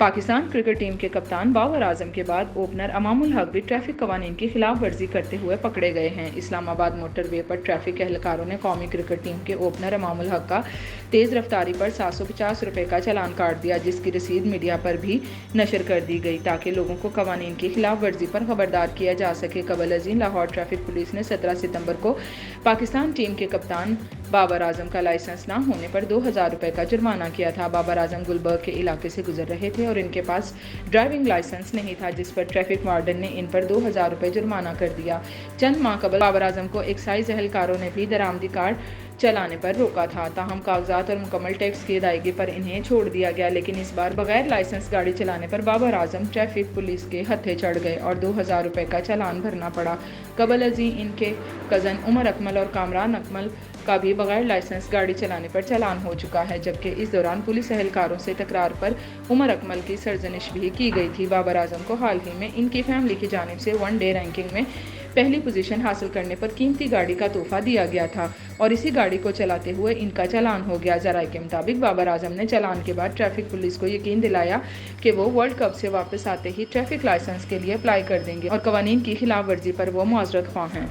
Pakistan cricket team کے کپتان بابر اعظم کے بعد اوپنر امام الحق بھی ٹریفک قوانین کی خلاف ورزی کرتے ہوئے پکڑے گئے ہیں۔ اسلام آباد موٹر وے پر ٹریفک اہلکاروں نے قومی کرکٹ ٹیم کے اوپنر امام الحق کا تیز رفتاری پر 750 روپے کا چالان کاٹ دیا، جس کی رسید میڈیا پر بھی نشر کر دی گئی تاکہ لوگوں کو قوانین کی خلاف ورزی پر خبردار کیا جا سکے۔ قبل ازیں لاہور ٹریفک پولیس نے 17 ستمبر کو پاکستان ٹیم کے کپتان بابر اعظم کا لائسنس نہ ہونے پر 2000 روپے کا جرمانہ کیا تھا۔ بابر اعظم گلبرگ کے علاقے سے گزر رہے تھے اور ان کے پاس ڈرائیونگ لائسنس نہیں تھا، جس پر ٹریفک وارڈن نے ان پر 2000 روپے جرمانہ کر دیا۔ چند ماہ قبل بابر اعظم کو ایکسائز اہلکاروں نے بھی درآمدی کارڈ چلانے پر روکا تھا، تاہم کاغذات اور مکمل ٹیکس کی ادائیگی پر انہیں چھوڑ دیا گیا، لیکن اس بار بغیر لائسنس گاڑی چلانے پر بابر اعظم ٹریفک پولیس کے ہتھے چڑھ گئے اور 2000 روپے کا چالان بھرنا پڑا۔ قبل ازیں ان کے کزن عمر اکمل اور کامران اکمل کا بھی بغیر لائسنس گاڑی چلانے پر چالان ہو چکا ہے، جبکہ اس دوران پولیس اہلکاروں سے تکرار پر عمر اکمل کی سرزنش بھی کی گئی تھی۔ بابر اعظم کو حال ہی میں ان کی فیملی کی جانب سے ون ڈے رینکنگ میں پہلی پوزیشن حاصل کرنے پر قیمتی گاڑی کا تحفہ دیا گیا تھا اور اسی گاڑی کو چلاتے ہوئے ان کا چالان ہو گیا۔ ذرائع کے مطابق بابر اعظم نے چالان کے بعد ٹریفک پولیس کو یقین دلایا کہ وہ ورلڈ کپ سے واپس آتے ہی ٹریفک لائسنس کے لیے اپلائی کر دیں گے اور قوانین کی خلاف ورزی پر وہ معذرت خواہ ہیں۔